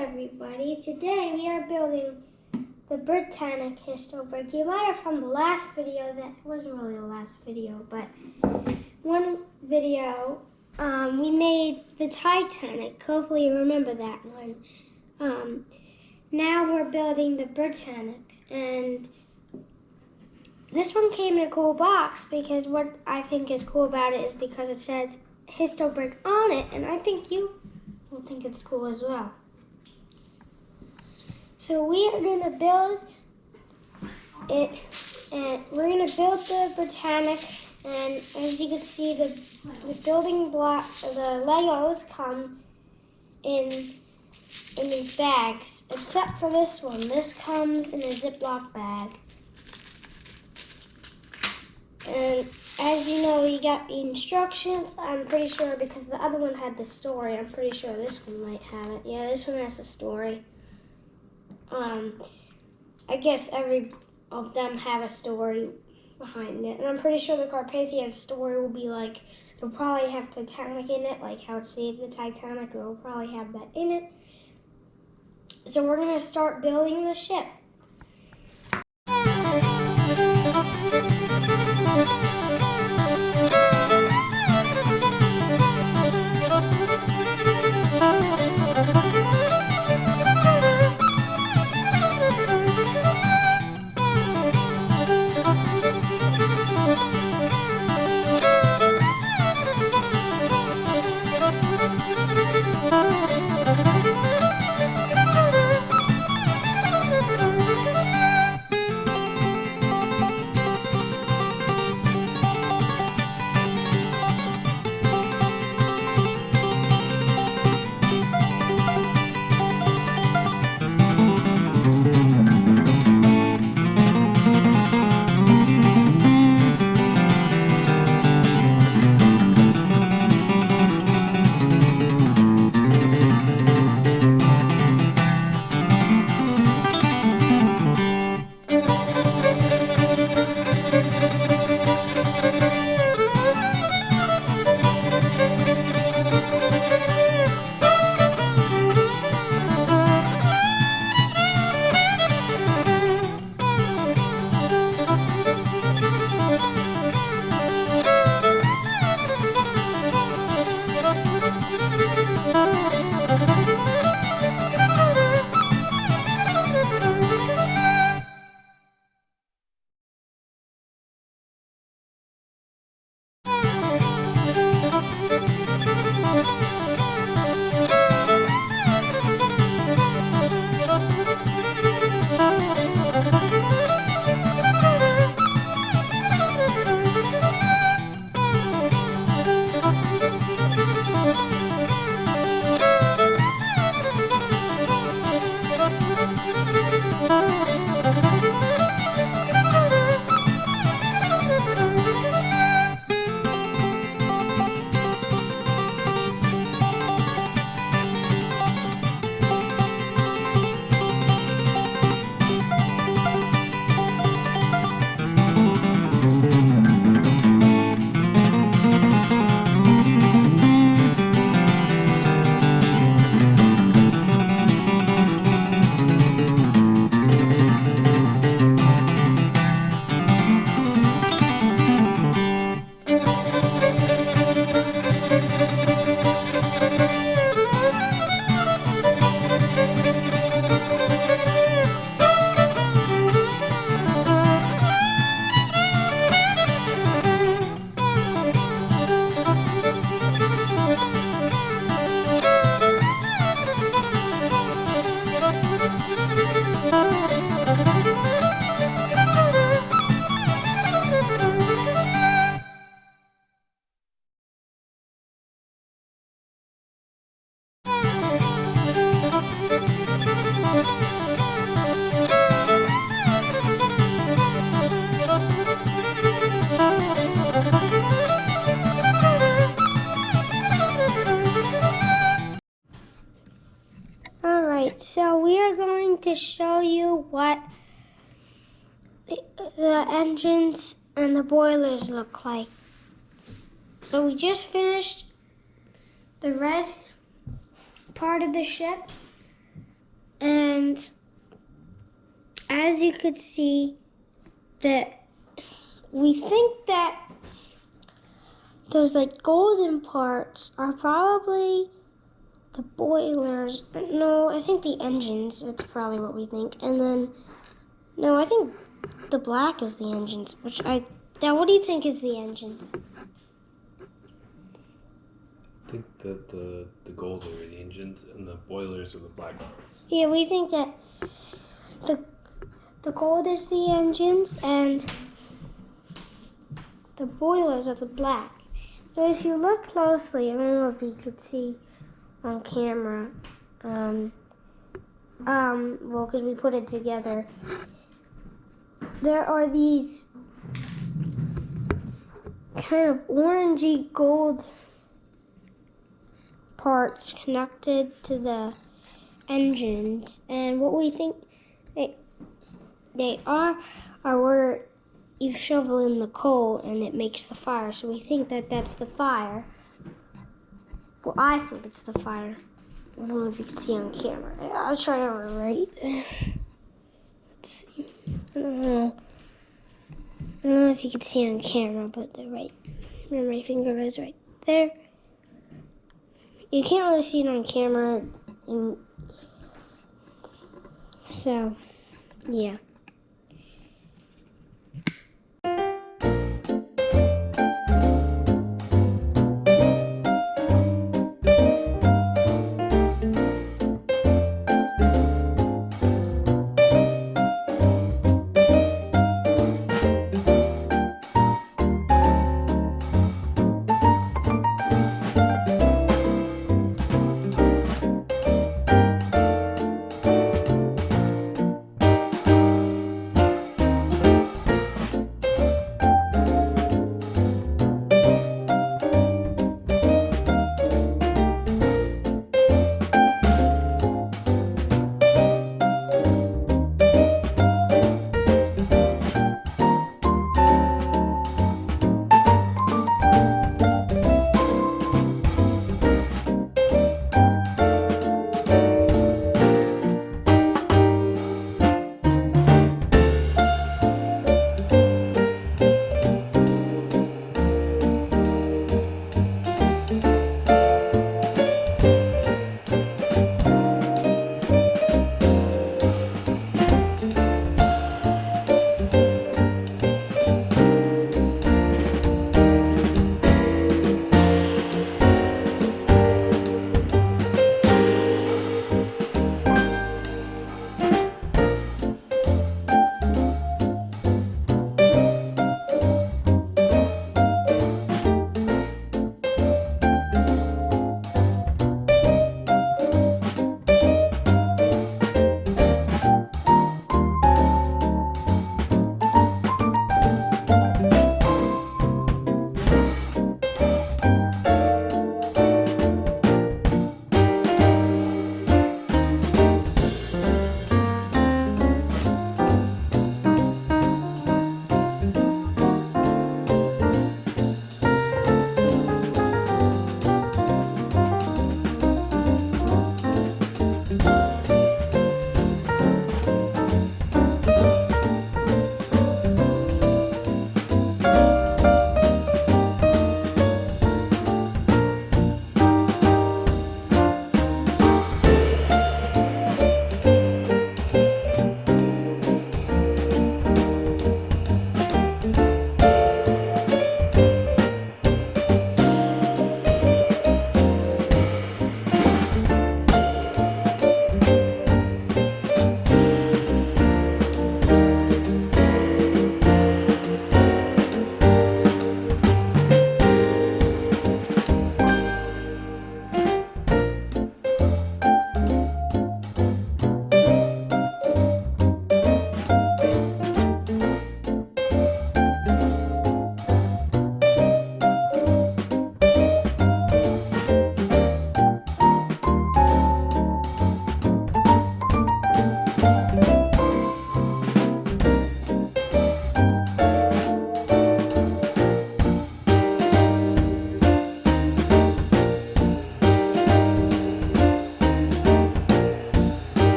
everybody. Today we are building the Britanic Histobrick. You might have from the last video, that wasn't really the last video, but one video we made the Titanic. Hopefully you remember that one. Now we're building the Britanic, and this one came in a cool box because what I think is cool about it is because it says Histobrick on it, and I think you will think it's cool as well. So we are going to build it, and we're going to build the Britanic, and as you can see, the building block, the Legos come in these bags, except for this one. This comes in a Ziploc bag. And as you know, you got the instructions. I'm pretty sure because the other one had the story. I'm pretty sure this one might have it. Yeah, this one has the story. I guess every of them have a story behind it. And I'm pretty sure the Carpathia story will be like, it'll probably have Titanic in it, like how it saved the Titanic. It'll probably have that in it. So we're going to start building the ship. So we are going to show you what the engines and the boilers look like. So we just finished the red part of the ship, And as you could see, that we think that those like golden parts are probably the boilers. No, I think the engines. That's probably what we think. And then, no, I think the black is the engines. Now, what do you think is the engines? I think that the gold are the engines and the boilers are the black parts. Yeah, we think that the gold is the engines and the boilers are the black. Now, if you look closely, I don't know if you could see on camera, well, because we put it together, there are these kind of orangey gold parts connected to the engines, and what we think they are where you shovel in the coal and it makes the fire. So we think that that's the fire. Well, I think it's the fire. I don't know if you can see on camera. I'll try to right there. Let's see. I don't know if you can see on camera, but they're right. Where my finger is right there. You can't really see it on camera. So, yeah.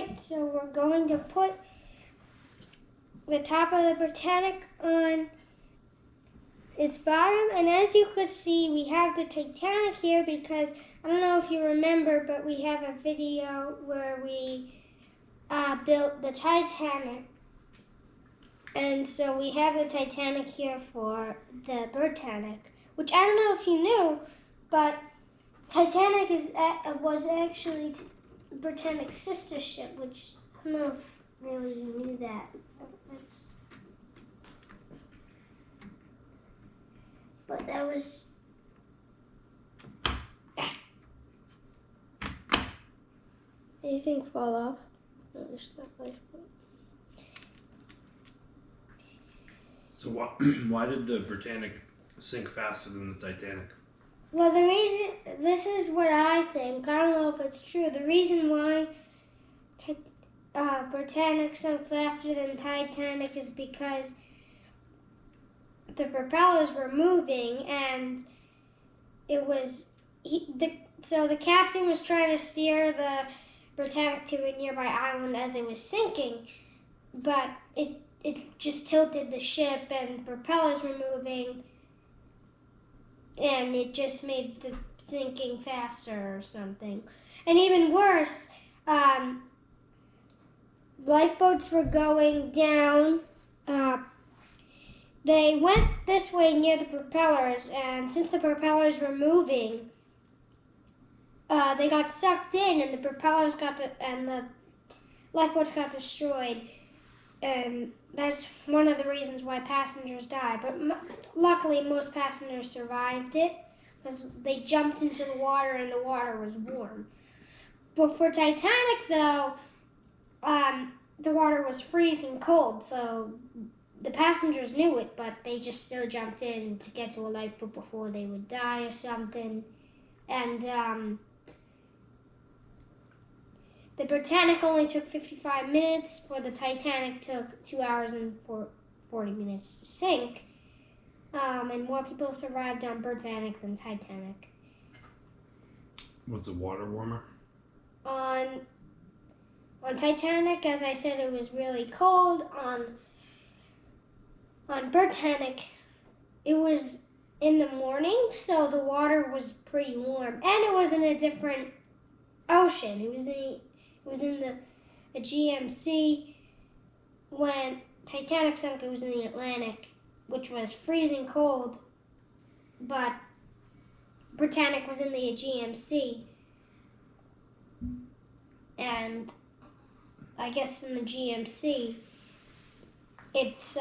Alright, so we're going to put the top of the Britannic on its bottom, and as you could see, we have the Titanic here because, I don't know if you remember, but we have a video where we built the Titanic. And so we have the Titanic here for the Britannic, which I don't know if you knew, but Titanic was actually Britannic's sister ship, which I don't know if really you knew that. But that was... Anything fall off? No, there's stuff like that. So why did the Britannic sink faster than the Titanic? Well, the reason, this is what I think, I don't know if it's true, the reason why Britannic sunk faster than Titanic is because the propellers were moving, and it was, so the captain was trying to steer the Britannic to a nearby island as it was sinking, but it just tilted the ship and the propellers were moving, and it just made the sinking faster or something. And even worse, lifeboats were going down. They went this way near the propellers, and since the propellers were moving, they got sucked in, and the propellers and the lifeboats got destroyed. And that's one of the reasons why passengers died. But luckily, most passengers survived it because they jumped into the water and the water was warm. But for Titanic, though, the water was freezing cold, so the passengers knew it, but they just still jumped in to get to a lifeboat before they would die or something. And the Britannic only took 55 minutes, where the Titanic took 2 hours and 40 minutes to sink. And more people survived on Britannic than Titanic. Was the water warmer? On Titanic, as I said, it was really cold. On Britannic, it was in the morning, so the water was pretty warm. And it was in a different ocean. It was in the GMC. When Titanic sunk, it was in the Atlantic, which was freezing cold, but Britannic was in the GMC. And I guess in the GMC, it's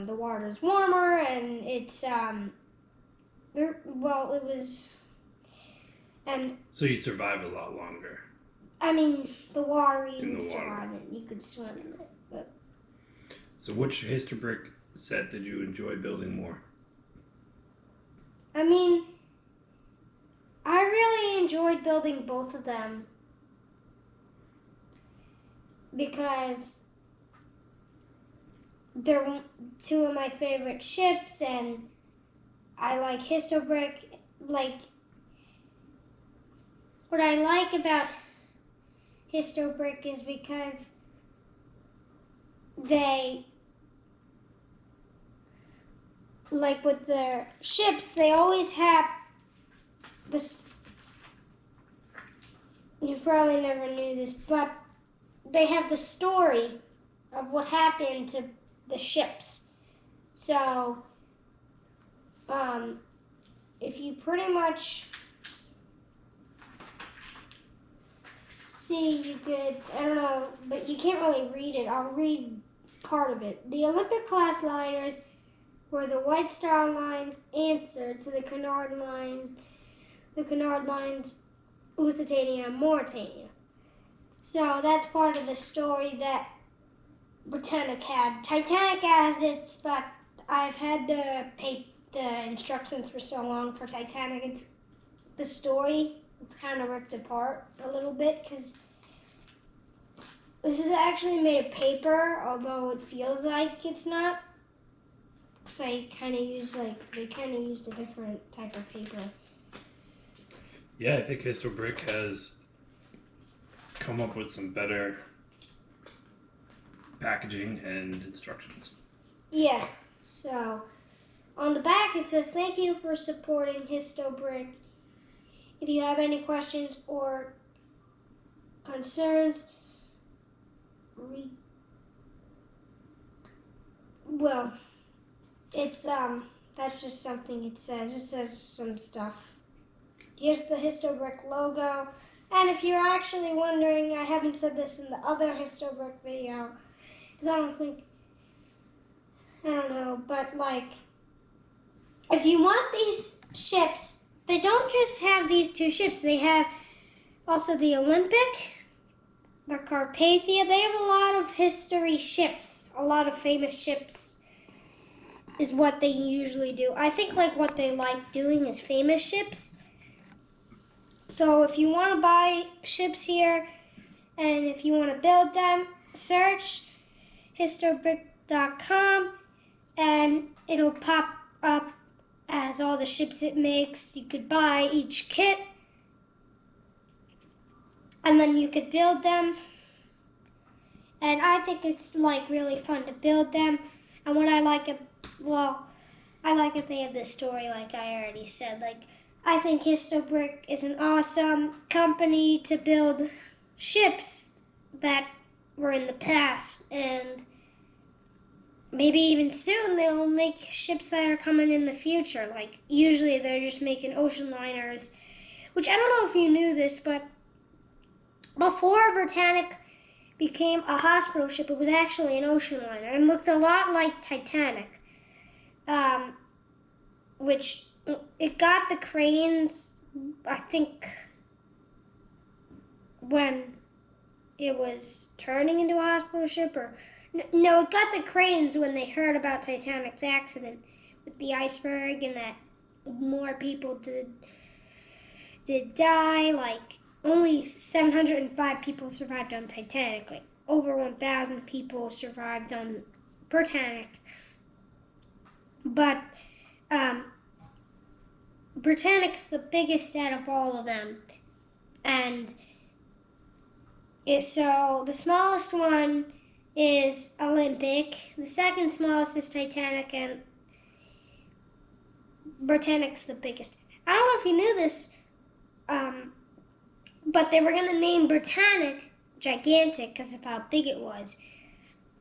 the water's warmer, and it's it was. And so you'd survive a lot longer. I mean, the water, you could survive it. You could swim in it. But. So which Histobrick set did you enjoy building more? I mean, I really enjoyed building both of them because they're two of my favorite ships, and I like Histobrick. What I like about Histobrick is because they, like with their ships, they always have this, you probably never knew this, but they have the story of what happened to the ships. So, if you pretty much see, you could, I don't know, but you can't really read it. I'll read part of it. The Olympic class liners were the White Star Line's answer to the Cunard Line's Lusitania and Mauretania. So that's part of the story that Britannic had. Titanic has its, but I've had the instructions for so long for Titanic. It's the story. It's kind of ripped apart a little bit because this is actually made of paper, although it feels like it's not. Because they kind of used a different type of paper. Yeah, I think Histobrick has come up with some better packaging and instructions. Yeah, so on the back it says, "Thank you for supporting Histobrick. If you have any questions or concerns, well, it's that's just something it says. It says some stuff. Here's the Histobrick logo. And if you're actually wondering, I haven't said this in the other Histobrick video, because I don't know, but like, if you want these ships, they don't just have these two ships. They have also the Olympic, the Carpathia. They have a lot of history ships, a lot of famous ships is what they usually do. I think like what they like doing is famous ships. So if you want to buy ships here and if you want to build them, search histobrick.com and it'll pop up as all the ships it makes. You could buy each kit and then you could build them. And I think it's like really fun to build them. And what I like, I like that they have this story like I already said. Like, I think Histobrick is an awesome company to build ships that were in the past, and maybe even soon they'll make ships that are coming in the future. Like, usually they're just making ocean liners, which I don't know if you knew this, but before Britannic became a hospital ship, it was actually an ocean liner and looked a lot like Titanic, which it got the cranes, I think, when it was turning into a hospital ship, or no, it got the cranes when they heard about Titanic's accident with the iceberg and that more people did die. Like, only 705 people survived on Titanic. Like, over 1,000 people survived on Britannic. But Britannic's the biggest out of all of them. And so the smallest one is Olympic. The second smallest is Titanic, and Britannic's the biggest. I don't know if you knew this, but they were going to name Britannic Gigantic because of how big it was.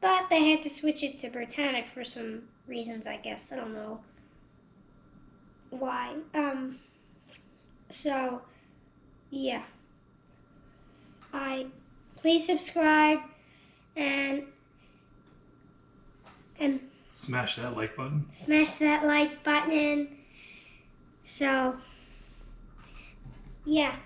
But they had to switch it to Britannic for some reasons, I guess. I don't know why. So, yeah. Please subscribe and Smash that like button. smash that like button. So, yeah.